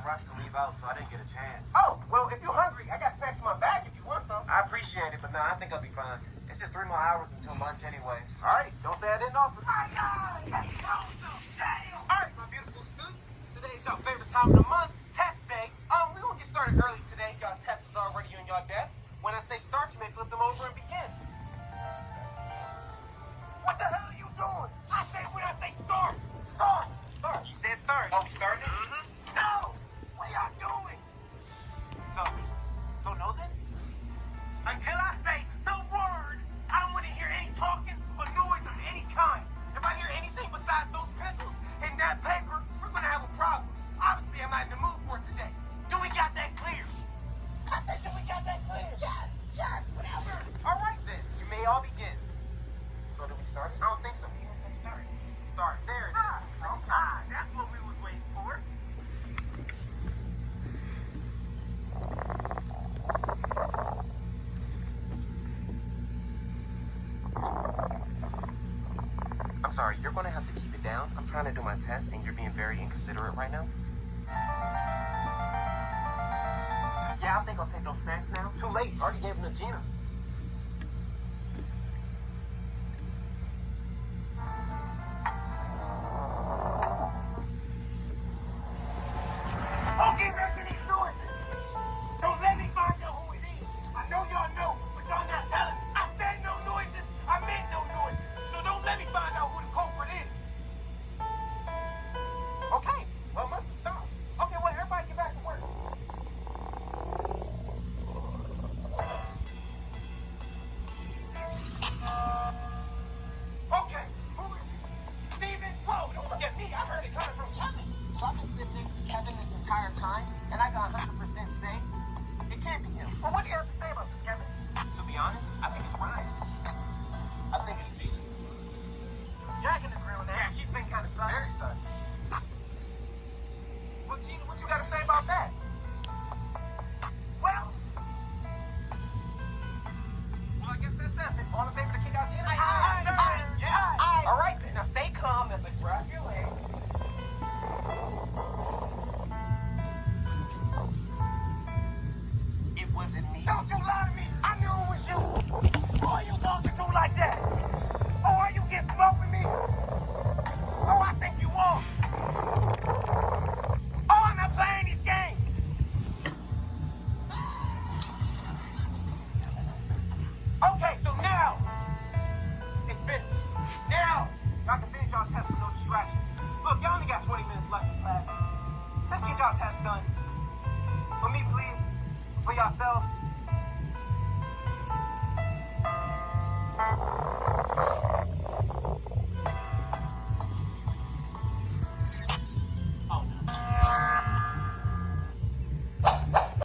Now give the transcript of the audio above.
rush to leave out, so I didn't get a chance. Oh, well, if you're hungry, I got snacks in my bag if you want some. I appreciate it, but no, I think I'll be fine. It's just 3 more hours until lunch anyways. All right, don't say I didn't offer. Let's go, damn! All right, my beautiful students. Today's your favorite time of the month, test day. We're gonna get started early today. Y'all tests is already on your desk. When I say start, you may flip them over and begin. What the hell are you doing? I said when I say start. Start. Start. You said start. Oh, we started it? Mm-hmm. No! What are y'all doing? So no then? Until I say the word, I don't want to hear any talking or noise of any kind. If I hear anything besides those pencils and that paper, we're going to have a problem. Obviously, I'm not in the mood for it today. Do we got that clear? I said, do we got that clear? Yes, whatever. All right then, you may all begin. So do we start it? I don't think so. You didn't say start. Start. There it is. Okay. That's what we was waiting for. I'm sorry, you're going to have to keep it down. I'm trying to do my test, and you're being very inconsiderate right now. Yeah, I think I'll take those snacks now. Too late. Already gave them to Gina. Who keep making these noises? Don't let me find out who it is. I know y'all know, but y'all not telling me. I said no noises. I meant no noises. So don't let me find out who the culprit is. Okay, well, must have stopped. Okay, well, everybody get back to work. Okay, who is it? Steven? Whoa, don't look at me. I heard it coming from Kevin. So I've been sitting next to Kevin this entire time, and I got 100% say it can't be him. Well, what do you have to say about this, Kevin? To be honest, I think it's Ryan. I think it's Gina. Yeah, I can agree with that. Yeah, she's been kind of sus. Very sus. Well, Gina, what you got to say about that? Well, I guess that says it. All in favor to kick out Gina? Yeah. All right, then. Now stay calm as I grab your legs. It wasn't me. Don't you lie to me. I knew it was you. Who are you talking to like that? Oh, are you getting smoke with me? Oh, I think you are. Oh, I'm not playing these games. Okay, so now it's finished. Now y'all can finish y'all test with no distractions. Look, y'all only got 20 minutes left in class. Just get y'all test done. For me, please. For yourselves.